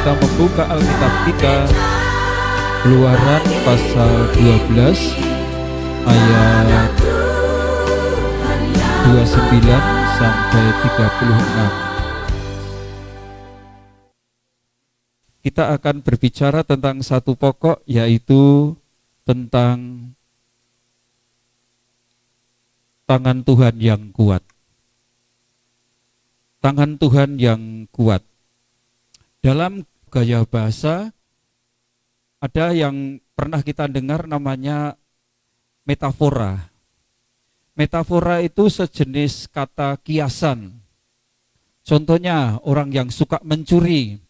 kita membuka Alkitab kita, Keluaran pasal 12 ayat 29 sampai 36. Kita akan berbicara tentang satu pokok, yaitu tentang tangan Tuhan yang kuat. Tangan Tuhan yang kuat. Dalam gaya bahasa, ada yang pernah kita dengar namanya metafora. Metafora itu sejenis kata kiasan. Contohnya, orang yang suka mencuri,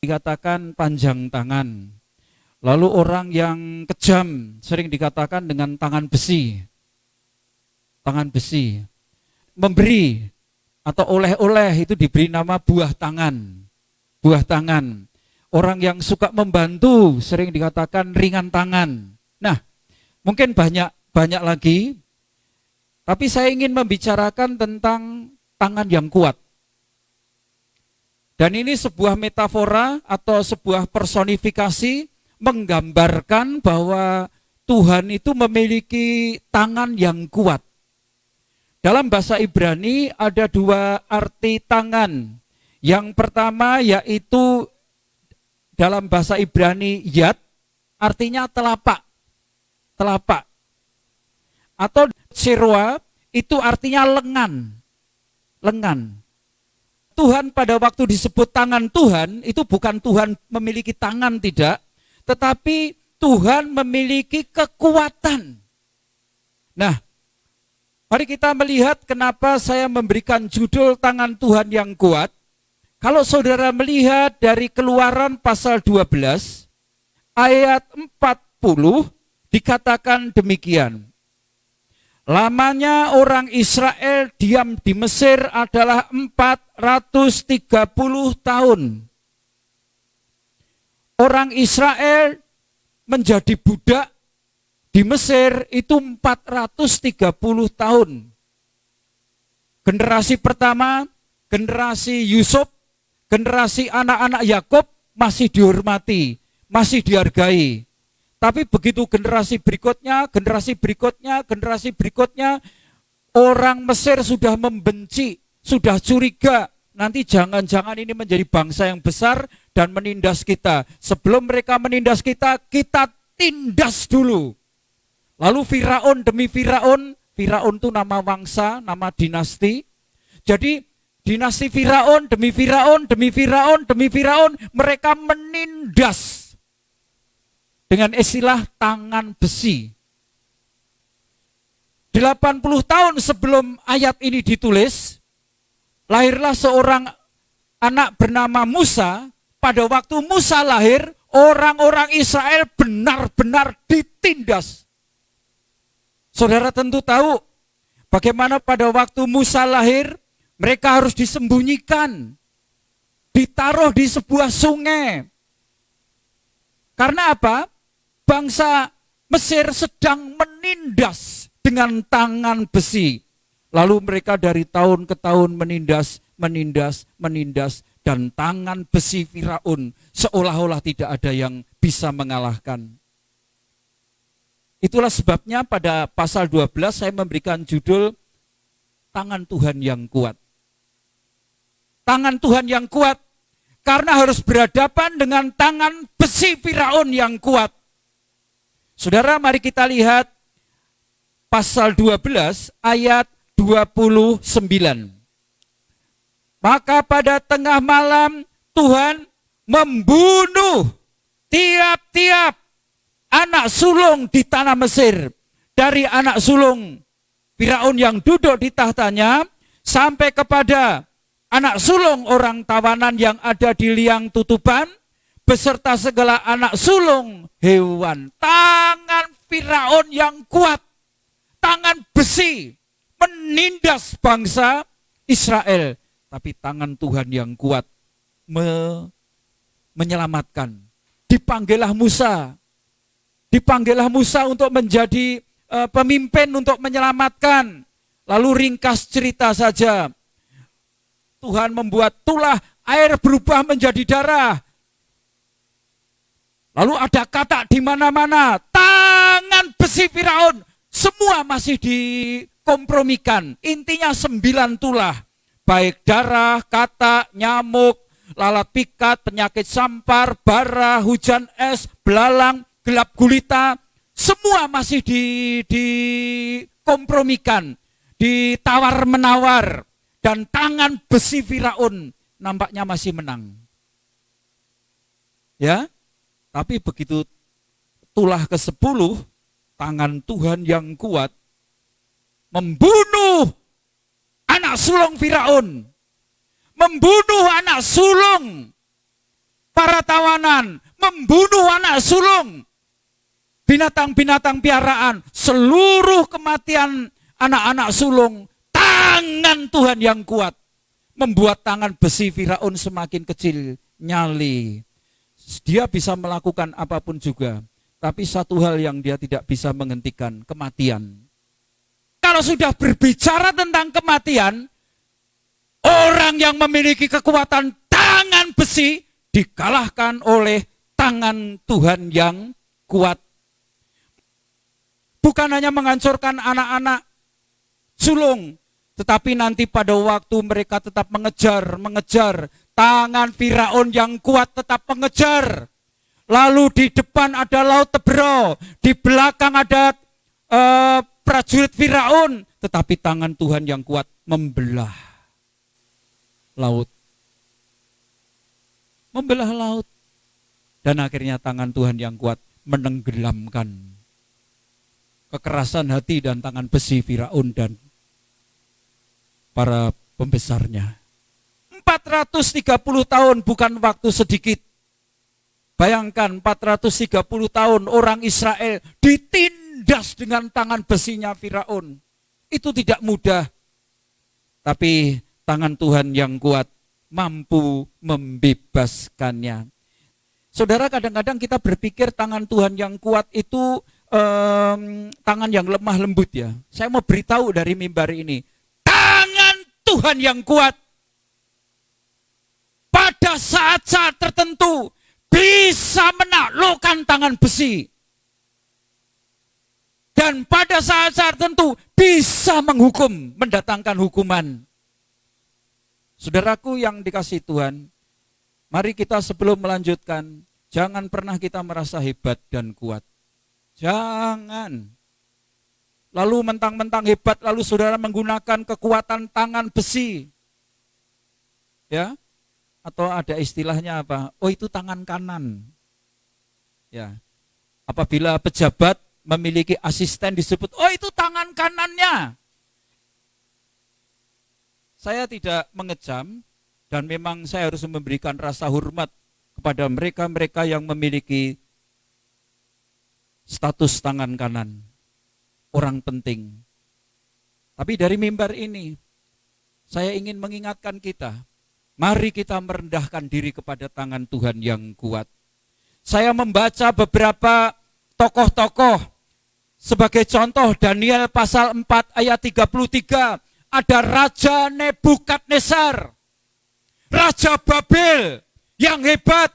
dikatakan panjang tangan. Lalu orang yang kejam, sering dikatakan dengan tangan besi. Tangan besi. Memberi atau oleh-oleh itu diberi nama buah tangan. Buah tangan. Orang yang suka membantu sering dikatakan ringan tangan. Nah, mungkin banyak lagi, tapi saya ingin membicarakan tentang tangan yang kuat. Dan ini sebuah metafora atau sebuah personifikasi menggambarkan bahwa Tuhan itu memiliki tangan yang kuat. Dalam bahasa Ibrani ada dua arti tangan. Yang pertama yaitu dalam bahasa Ibrani yad, artinya telapak. Telapak. Atau sirwa, itu artinya lengan. Lengan. Tuhan pada waktu disebut tangan Tuhan, itu bukan Tuhan memiliki tangan, tidak. Tetapi Tuhan memiliki kekuatan. Nah, mari kita melihat kenapa saya memberikan judul tangan Tuhan yang kuat. Kalau saudara melihat dari Keluaran pasal 12, ayat 40, dikatakan demikian. Lamanya orang Israel diam di Mesir adalah 430 tahun. Orang Israel menjadi budak di Mesir itu 430 tahun. Generasi pertama, generasi Yusuf, generasi anak-anak Yakub masih dihormati, masih dihargai. Tapi begitu generasi berikutnya, orang Mesir sudah membenci, sudah curiga. Nanti jangan-jangan ini menjadi bangsa yang besar dan menindas kita. Sebelum mereka menindas kita, kita tindas dulu. Lalu Firaun demi Firaun itu nama bangsa, nama dinasti. Jadi dinasti Firaun demi Firaun, mereka menindas dengan istilah tangan besi. 80 tahun sebelum ayat ini ditulis, lahirlah seorang anak bernama Musa. Pada waktu Musa lahir, orang-orang Israel benar-benar ditindas. Saudara tentu tahu bagaimana pada waktu Musa lahir, mereka harus disembunyikan, ditaruh di sebuah sungai. Karena apa? Bangsa Mesir sedang menindas dengan tangan besi. Lalu mereka dari tahun ke tahun menindas, dan tangan besi Firaun seolah-olah tidak ada yang bisa mengalahkan. Itulah sebabnya pada pasal 12 saya memberikan judul tangan Tuhan yang kuat. Tangan Tuhan yang kuat karena harus berhadapan dengan tangan besi Firaun yang kuat. Saudara, mari kita lihat pasal 12 ayat 29. Maka pada tengah malam Tuhan membunuh tiap-tiap anak sulung di tanah Mesir. Dari anak sulung Firaun yang duduk di tahtanya sampai kepada anak sulung orang tawanan yang ada di liang tutupan, beserta segala anak sulung hewan. Tangan Firaun yang kuat, tangan besi, menindas bangsa Israel. Tapi tangan Tuhan yang kuat menyelamatkan. Dipanggillah Musa untuk menjadi pemimpin untuk menyelamatkan. Lalu ringkas cerita saja. Tuhan membuat tulah air berubah menjadi darah. Lalu ada kata di mana-mana, tangan besi Firaun, semua masih dikompromikan. Intinya 9 tulah, baik darah, kata, nyamuk, lalat pikat, penyakit sampar, bara, hujan es, belalang, gelap gulita, semua masih dikompromikan, ditawar-menawar, dan tangan besi Firaun nampaknya masih menang. Ya, tapi begitu tulah ke-10, tangan Tuhan yang kuat membunuh anak sulung Firaun, membunuh anak sulung para tawanan, membunuh anak sulung binatang-binatang piaraan, seluruh kematian anak-anak sulung. Tangan Tuhan yang kuat membuat tangan besi Firaun semakin kecil nyali. Dia bisa melakukan apapun juga, tapi satu hal yang dia tidak bisa menghentikan, kematian. Kalau sudah berbicara tentang kematian, orang yang memiliki kekuatan tangan besi dikalahkan oleh tangan Tuhan yang kuat. Bukan hanya menghancurkan anak-anak sulung, tetapi nanti pada waktu mereka tetap mengejar, tangan Firaun yang kuat tetap mengejar. Lalu di depan ada laut Tebro, di belakang ada prajurit Firaun, tetapi tangan Tuhan yang kuat membelah laut. Membelah laut. Dan akhirnya tangan Tuhan yang kuat menenggelamkan kekerasan hati dan tangan besi Firaun dan para pembesarnya. 430 tahun bukan waktu sedikit. Bayangkan 430 tahun orang Israel ditindas dengan tangan besinya Firaun. Itu tidak mudah. Tapi tangan Tuhan yang kuat mampu membebaskannya. Saudara, kadang-kadang kita berpikir tangan Tuhan yang kuat itu tangan yang lemah lembut ya. Saya mau beritahu dari mimbar ini, tangan Tuhan yang kuat pada saat-saat tertentu bisa menaklukkan tangan besi. Dan pada saat-saat tertentu bisa menghukum, mendatangkan hukuman. Saudaraku yang dikasihi Tuhan, mari kita sebelum melanjutkan, jangan pernah kita merasa hebat dan kuat. Jangan. Lalu mentang-mentang hebat, lalu saudara menggunakan kekuatan tangan besi. Ya, atau ada istilahnya apa? Oh, itu tangan kanan. Ya. Apabila pejabat memiliki asisten disebut, oh itu tangan kanannya. Saya tidak mengecam dan memang saya harus memberikan rasa hormat kepada mereka-mereka yang memiliki status tangan kanan. Orang penting. Tapi dari mimbar ini, saya ingin mengingatkan kita, mari kita merendahkan diri kepada tangan Tuhan yang kuat. Saya membaca beberapa tokoh-tokoh. Sebagai contoh, Daniel pasal 4 ayat 33, ada Raja Nebukadnezar, Raja Babel yang hebat,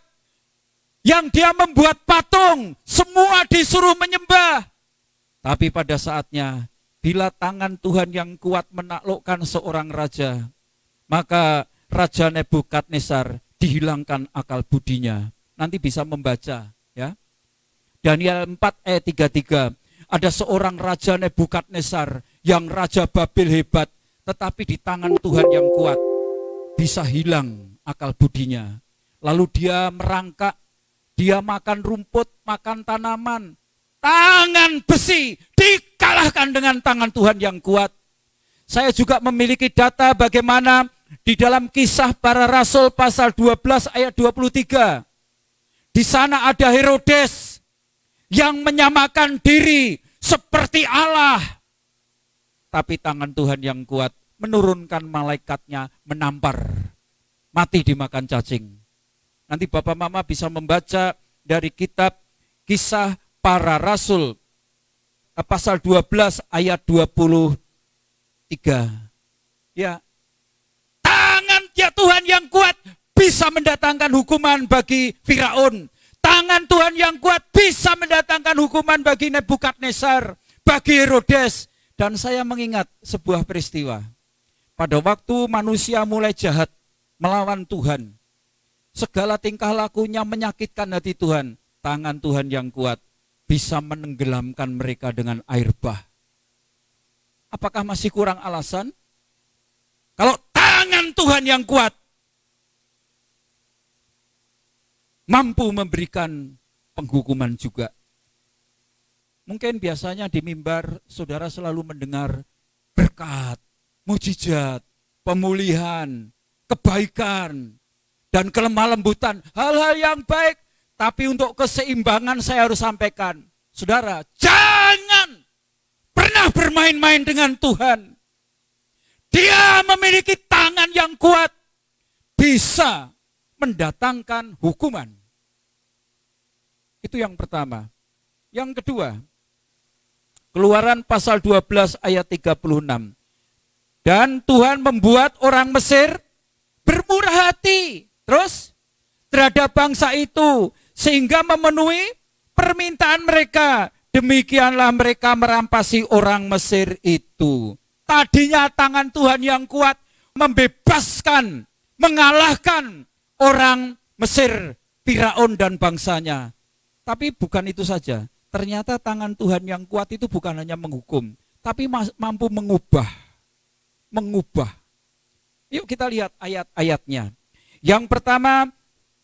yang dia membuat patung, semua disuruh menyembah. Tapi pada saatnya, bila tangan Tuhan yang kuat menaklukkan seorang raja, maka Raja Nebukadnezar dihilangkan akal budinya. Nanti bisa membaca, ya. Daniel 4 ayat 33, ada seorang Raja Nebukadnezar yang Raja Babel hebat, tetapi di tangan Tuhan yang kuat bisa hilang akal budinya. Lalu dia merangkak, dia makan rumput, makan tanaman. Tangan besi dikalahkan dengan tangan Tuhan yang kuat. Saya juga memiliki data bagaimana di dalam Kisah Para Rasul pasal 12 ayat 23. Di sana ada Herodes yang menyamakan diri seperti Allah. Tapi tangan Tuhan yang kuat menurunkan malaikatnya, menampar. Mati dimakan cacing. Nanti Bapak Mama bisa membaca dari kitab Kisah Para Rasul pasal 12 ayat 23. Ya. Tangan ya Tuhan yang kuat bisa mendatangkan hukuman bagi Firaun. Tangan Tuhan yang kuat bisa mendatangkan hukuman bagi Nebukadnezar, bagi Herodes. Dan saya mengingat sebuah peristiwa. Pada waktu manusia mulai jahat melawan Tuhan, segala tingkah lakunya menyakitkan hati Tuhan. Tangan Tuhan yang kuat bisa menenggelamkan mereka dengan air bah. Apakah masih kurang alasan? Kalau tangan Tuhan yang kuat mampu memberikan penghukuman juga. Mungkin biasanya di mimbar saudara selalu mendengar berkat, mujizat, pemulihan, kebaikan, dan kelemah lembutan. Hal-hal yang baik, tapi untuk keseimbangan saya harus sampaikan. Saudara, jangan pernah bermain-main dengan Tuhan. Dia memiliki tangan yang kuat, bisa mendatangkan hukuman. Itu yang pertama. Yang kedua, Keluaran pasal 12 ayat 36. Dan Tuhan membuat orang Mesir bermurah hati. Terus, terhadap bangsa itu, sehingga memenuhi permintaan mereka. Demikianlah mereka merampasi orang Mesir itu. Tadinya tangan Tuhan yang kuat membebaskan, mengalahkan orang Mesir, Firaun dan bangsanya. Tapi bukan itu saja. Ternyata tangan Tuhan yang kuat itu bukan hanya menghukum, tapi mampu mengubah. Yuk kita lihat ayat-ayatnya. Yang pertama,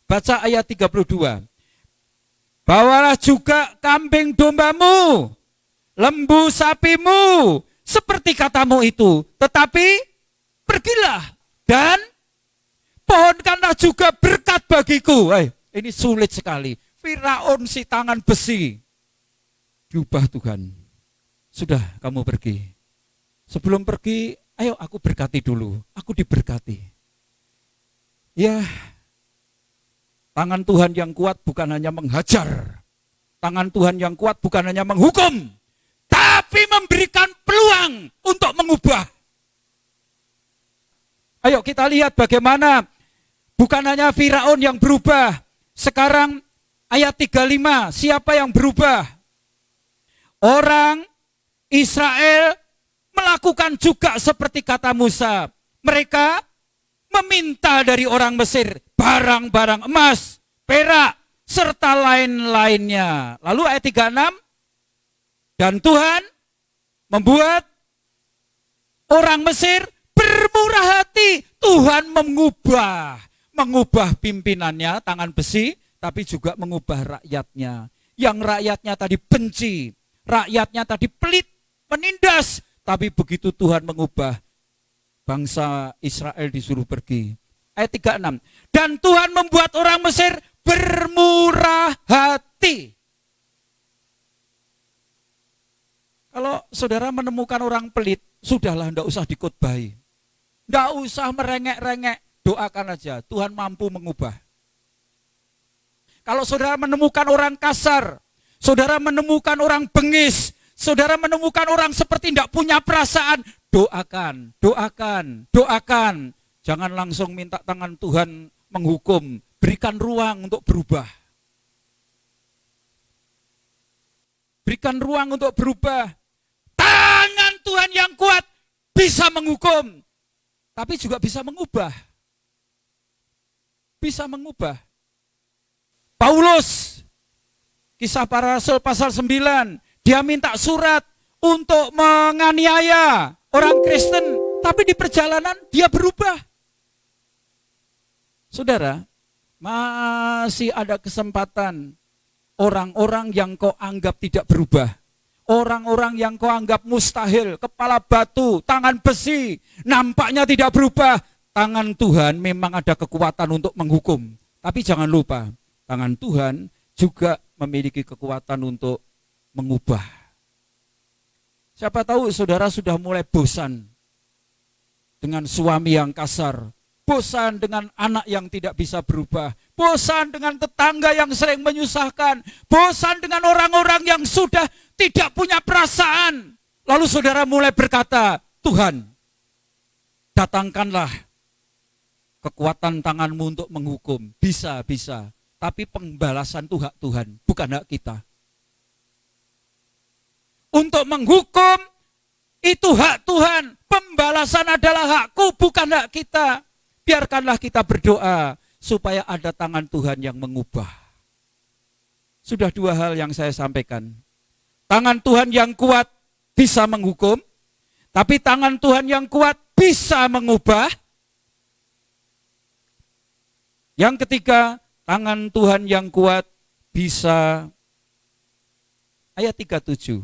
baca ayat 32. Bawalah juga kambing dombamu, lembu sapimu, seperti katamu itu. Tetapi pergilah dan pohonkanlah juga berkat bagiku. Ini sulit sekali. Firaun si tangan besi. Diubah Tuhan. Sudah kamu pergi. Sebelum pergi, ayo aku berkati dulu. Aku diberkati. Ya, tangan Tuhan yang kuat bukan hanya menghajar. Tangan Tuhan yang kuat bukan hanya menghukum. Tapi memberikan peluang untuk mengubah. Ayo kita lihat bagaimana bukan hanya Firaun yang berubah. Sekarang ayat 35, siapa yang berubah? Orang Israel melakukan juga seperti kata Musa. Mereka meminta dari orang Mesir barang-barang emas, perak, serta lain-lainnya. Lalu ayat 36, dan Tuhan membuat orang Mesir bermurah hati. Tuhan mengubah pimpinannya, tangan besi, tapi juga mengubah rakyatnya. Yang rakyatnya tadi benci, rakyatnya tadi pelit, menindas, tapi begitu Tuhan mengubah, bangsa Israel disuruh pergi. Ayat 36. Dan Tuhan membuat orang Mesir bermurah hati. Kalau saudara menemukan orang pelit, sudahlah, tidak usah dikotbahi. Tidak usah merengek-rengek, doakan aja, Tuhan mampu mengubah. Kalau saudara menemukan orang kasar, saudara menemukan orang bengis, saudara menemukan orang seperti tidak punya perasaan, doakan. Jangan langsung minta tangan Tuhan menghukum, berikan ruang untuk berubah. Berikan ruang untuk berubah. Tangan Tuhan yang kuat bisa menghukum, tapi juga bisa mengubah. Bisa mengubah. Paulus, Kisah Para Rasul pasal 9, dia minta surat untuk menganiaya orang Kristen, tapi di perjalanan dia berubah. Saudara, masih ada kesempatan orang-orang yang kau anggap tidak berubah, orang-orang yang kau anggap mustahil, kepala batu, tangan besi, nampaknya tidak berubah. Tangan Tuhan memang ada kekuatan untuk menghukum, tapi jangan lupa, tangan Tuhan juga memiliki kekuatan untuk mengubah. Siapa tahu saudara sudah mulai bosan dengan suami yang kasar, bosan dengan anak yang tidak bisa berubah, bosan dengan tetangga yang sering menyusahkan, bosan dengan orang-orang yang sudah tidak punya perasaan. Lalu saudara mulai berkata, Tuhan, datangkanlah kekuatan tanganmu untuk menghukum. Bisa. Tapi pembalasan itu hak Tuhan, bukan hak kita. Untuk menghukum, itu hak Tuhan. Pembalasan adalah hakku, bukan hak kita. Biarkanlah kita berdoa, supaya ada tangan Tuhan yang mengubah. Sudah 2 hal yang saya sampaikan. Tangan Tuhan yang kuat bisa menghukum, tapi tangan Tuhan yang kuat bisa mengubah. Yang ketiga, tangan Tuhan yang kuat bisa, ayat 37.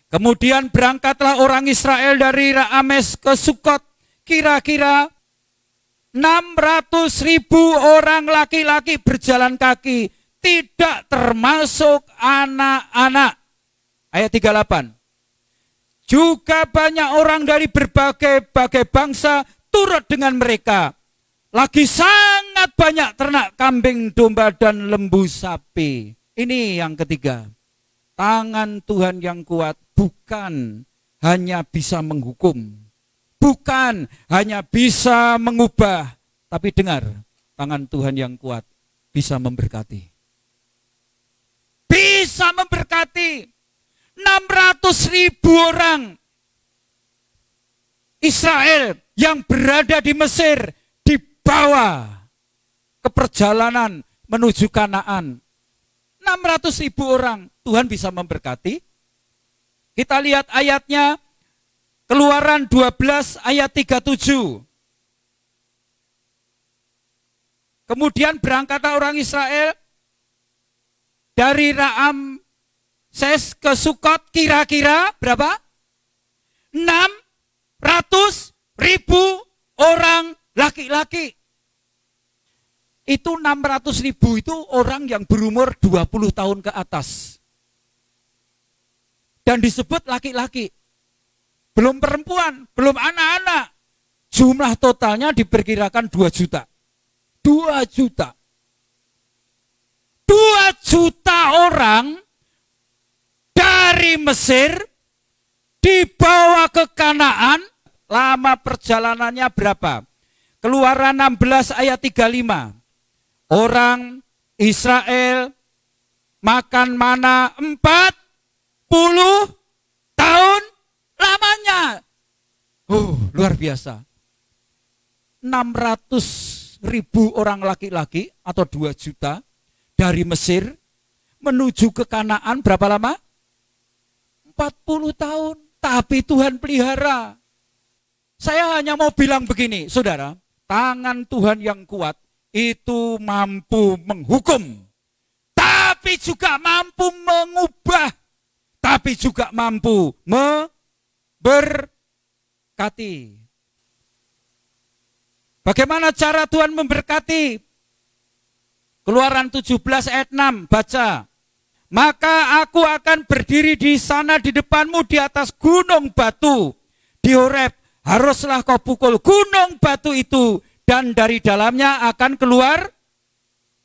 Kemudian berangkatlah orang Israel dari Rames ke Sukot, kira-kira 600.000 orang laki-laki berjalan kaki, tidak termasuk anak-anak. Ayat 38. Juga banyak orang dari berbagai bangsa turut dengan mereka. Lagi sangat banyak ternak kambing, domba, dan lembu sapi. Ini yang ketiga. Tangan Tuhan yang kuat bukan hanya bisa menghukum, bukan hanya bisa mengubah, tapi dengar, tangan Tuhan yang kuat bisa memberkati. Bisa memberkati. 600.000 orang Israel yang berada di Mesir dibawa ke perjalanan menuju Kanaan. 600.000 orang, Tuhan bisa memberkati. Kita lihat ayatnya, Keluaran 12 ayat 37. Kemudian berangkatlah orang Israel dari Raamses ke Sukot, kira-kira berapa? 600.000 orang laki-laki. Itu 600.000 itu orang yang berumur 20 tahun ke atas. Dan disebut laki-laki. Belum perempuan, belum anak-anak. Jumlah totalnya diperkirakan 2 juta. 2 juta. 2 juta orang dari Mesir dibawa ke Kanaan. Lama perjalanannya berapa? Keluaran 16 ayat 35. Orang Israel makan mana 40 tahun lamanya. Luar biasa. 600.000 orang laki-laki atau 2 juta dari Mesir menuju ke Kanaan berapa lama? 40 tahun. Tapi Tuhan pelihara. Saya hanya mau bilang begini, saudara. Tangan Tuhan yang kuat itu mampu menghukum. Tapi juga mampu mengubah. Tapi juga mampu memberkati. Bagaimana cara Tuhan memberkati? Keluaran 17 ayat 6, baca. Maka aku akan berdiri di sana di depanmu di atas gunung batu di Horeb. Haruslah kau pukul gunung batu itu dan dari dalamnya akan keluar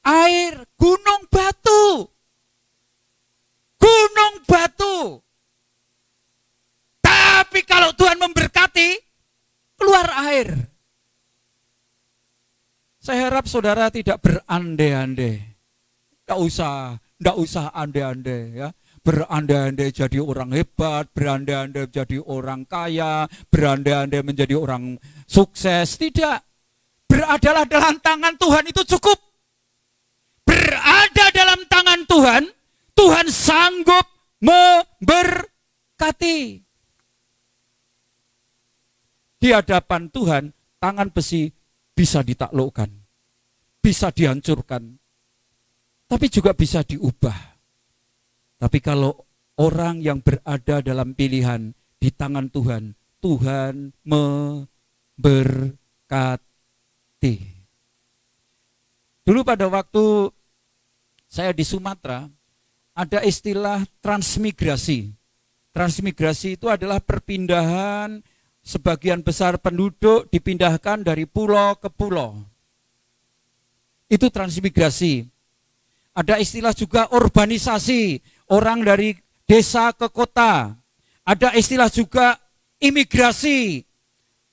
air. Gunung batu. Gunung batu. Tapi kalau Tuhan memberkati, keluar air. Saya harap saudara tidak berandai-andai. Tidak usah andai-andai ya. Berandai-andai jadi orang hebat, berandai-andai menjadi orang kaya, berandai-andai menjadi orang sukses. Tidak. Beradalah dalam tangan Tuhan itu cukup. Berada dalam tangan Tuhan, Tuhan sanggup memberkati. Di hadapan Tuhan, tangan besi bisa ditaklukkan, bisa dihancurkan, tapi juga bisa diubah. Tapi kalau orang yang berada dalam pilihan di tangan Tuhan, Tuhan memberkati. Dulu pada waktu saya di Sumatera, ada istilah transmigrasi. Transmigrasi itu adalah perpindahan sebagian besar penduduk dipindahkan dari pulau ke pulau. Itu transmigrasi. Ada istilah juga urbanisasi, orang dari desa ke kota. Ada istilah juga imigrasi,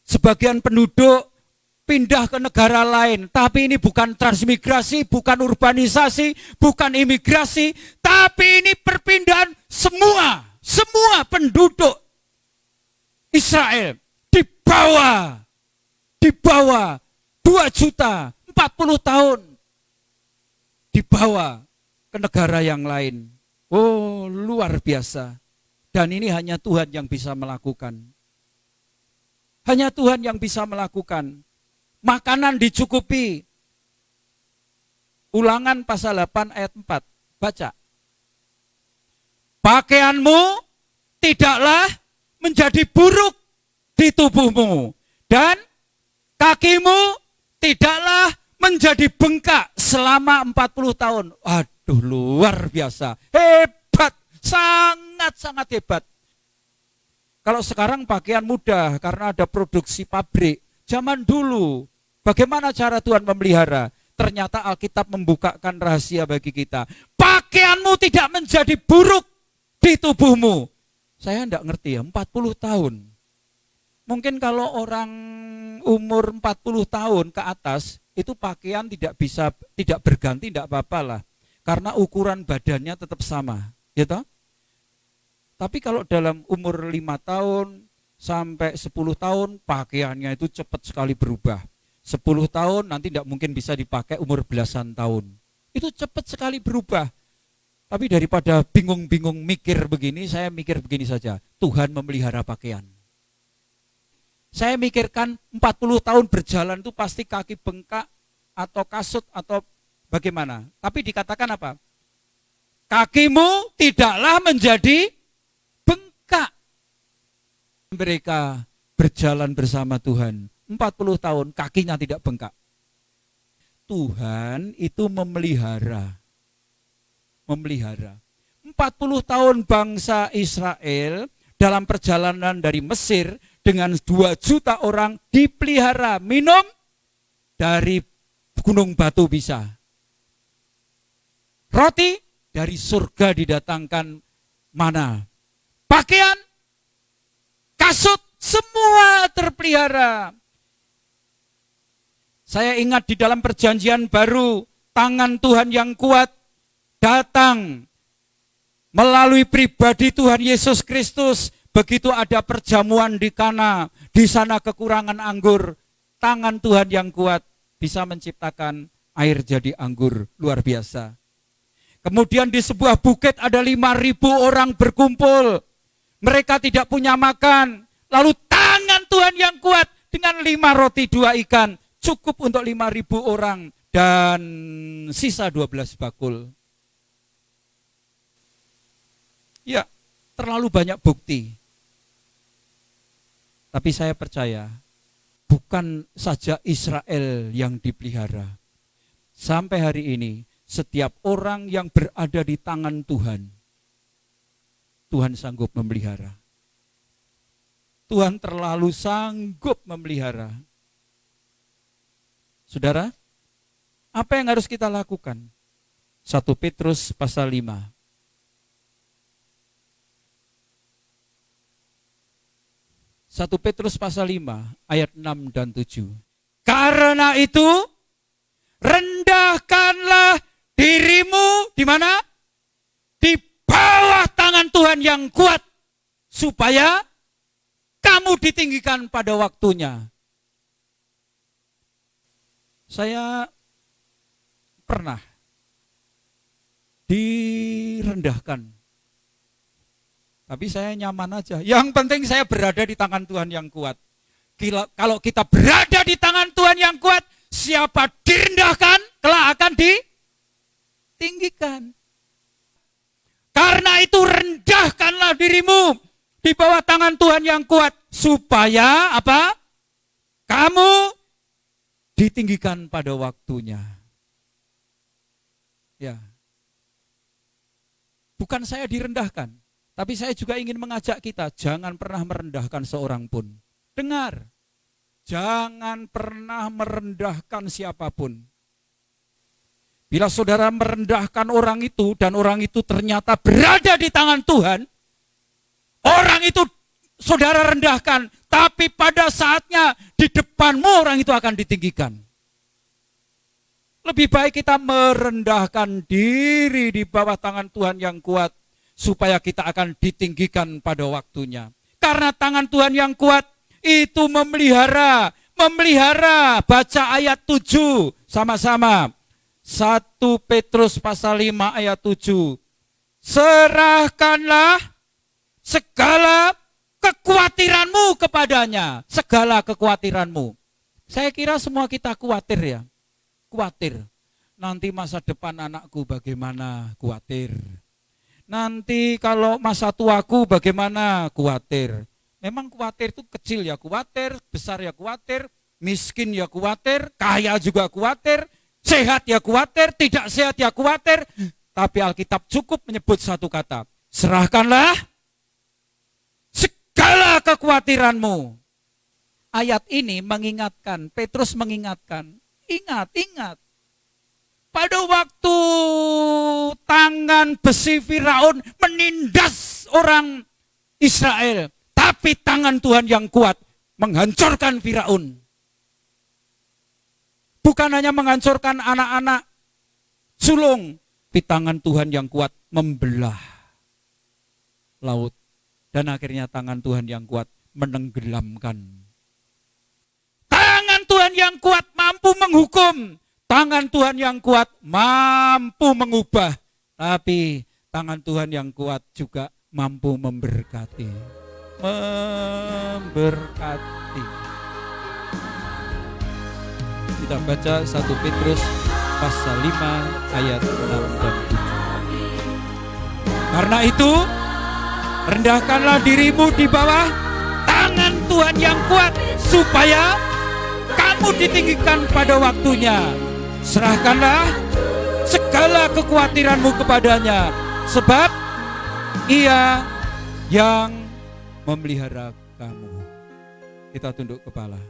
sebagian penduduk pindah ke negara lain. Tapi ini bukan transmigrasi, bukan urbanisasi, bukan imigrasi. Tapi ini perpindahan semua penduduk Israel dibawa 2 juta 40 tahun dibawa ke negara yang lain. Oh, luar biasa. Dan ini hanya Tuhan yang bisa melakukan. Hanya Tuhan yang bisa melakukan. Makanan dicukupi. Ulangan pasal 8 ayat 4. Baca. Pakaianmu tidaklah menjadi buruk di tubuhmu. Dan kakimu tidaklah menjadi bengkak selama 40 tahun. Aduh, luar biasa. Hebat. Sangat-sangat hebat. Kalau sekarang pakaian mudah karena ada produksi pabrik. Zaman dulu, bagaimana cara Tuhan memelihara? Ternyata Alkitab membukakan rahasia bagi kita. Pakaianmu tidak menjadi buruk di tubuhmu. Saya tidak ngerti ya, 40 tahun. Mungkin kalau orang umur 40 tahun ke atas, itu pakaian tidak berganti, tidak apa-apa lah. Karena ukuran badannya tetap sama. Gitu? Tapi kalau dalam umur 5 tahun, sampai 10 tahun pakaiannya itu cepat sekali berubah. 10 tahun nanti tidak mungkin bisa dipakai umur belasan tahun. Itu cepat sekali berubah. Tapi daripada bingung-bingung mikir begini, saya mikir begini saja. Tuhan memelihara pakaian. Saya mikirkan 40 tahun berjalan itu pasti kaki bengkak atau kasut atau bagaimana. Tapi dikatakan apa? Kakimu tidaklah menjadi bengkak. Mereka berjalan bersama Tuhan 40 tahun, kakinya tidak bengkak. Tuhan itu memelihara. 40 tahun bangsa Israel dalam perjalanan dari Mesir dengan 2 juta orang dipelihara, minum dari gunung batu bisa. Roti dari surga didatangkan mana. Pakaian, kasut, semua terpelihara. Saya ingat di dalam perjanjian baru, tangan Tuhan yang kuat datang melalui pribadi Tuhan Yesus Kristus. Begitu ada perjamuan di Kana, di sana kekurangan anggur, tangan Tuhan yang kuat bisa menciptakan air jadi anggur, luar biasa. Kemudian di sebuah bukit ada 5.000 orang berkumpul. Mereka tidak punya makan. Lalu tangan Tuhan yang kuat dengan 5 roti 2 ikan. Cukup untuk 5.000 orang. Dan sisa 12 bakul. Ya, terlalu banyak bukti. Tapi saya percaya, bukan saja Israel yang dipelihara. Sampai hari ini, setiap orang yang berada di tangan Tuhan, Tuhan sanggup memelihara. Tuhan terlalu sanggup memelihara. Saudara, apa yang harus kita lakukan? 1 Petrus pasal 5. 1 Petrus pasal 5 ayat 6 dan 7. Karena itu rendahkanlah dirimu di mana? Di bawah tangan Tuhan yang kuat supaya kamu ditinggikan pada waktunya. Saya pernah direndahkan. Tapi saya nyaman aja. Yang penting saya berada di tangan Tuhan yang kuat. Kalau kita berada di tangan Tuhan yang kuat, siapa direndahkan, kelak akan ditinggikan. Karena itu rendahkanlah dirimu di bawah tangan Tuhan yang kuat. Supaya apa? Kamu ditinggikan pada waktunya. Ya. Bukan saya direndahkan. Tapi saya juga ingin mengajak kita, jangan pernah merendahkan seorang pun. Dengar, jangan pernah merendahkan siapapun. Bila saudara merendahkan orang itu, dan orang itu ternyata berada di tangan Tuhan, orang itu saudara rendahkan, Tapi pada saatnya di depanmu orang itu akan ditinggikan. Lebih baik kita merendahkan diri di bawah tangan Tuhan yang kuat, supaya kita akan ditinggikan pada waktunya. Karena tangan Tuhan yang kuat itu memelihara. Baca ayat 7 sama-sama. 1 Petrus pasal 5 ayat 7. Serahkanlah segala kekhawatiranmu kepadanya. Segala kekhawatiranmu. Saya kira semua kita khawatir ya. Khawatir. Nanti masa depan anakku bagaimana? Khawatir. Nanti kalau masa tuaku bagaimana? Khawatir. Memang khawatir itu kecil ya khawatir, besar ya khawatir, miskin ya khawatir, kaya juga khawatir, sehat ya khawatir, tidak sehat ya khawatir. Tapi Alkitab cukup menyebut satu kata. Serahkanlah segala kekhawatiranmu. Ayat ini mengingatkan, Petrus mengingatkan. Ingat. Pada waktu tangan besi Firaun menindas orang Israel. Tapi tangan Tuhan yang kuat menghancurkan Firaun. Bukan hanya menghancurkan anak-anak sulung. Tapi tangan Tuhan yang kuat membelah laut. Dan akhirnya tangan Tuhan yang kuat menenggelamkan. Tangan Tuhan yang kuat mampu menghukum. Tangan Tuhan yang kuat mampu mengubah. Tapi tangan Tuhan yang kuat juga mampu memberkati. Kita baca 1 Petrus pasal 5 ayat 6 dan 7. Karena itu, rendahkanlah dirimu di bawah tangan Tuhan yang kuat, supaya kamu ditinggikan pada waktunya. Serahkanlah segala kekhawatiranmu kepadanya, sebab Ia yang memelihara kamu. Kita tunduk kepala.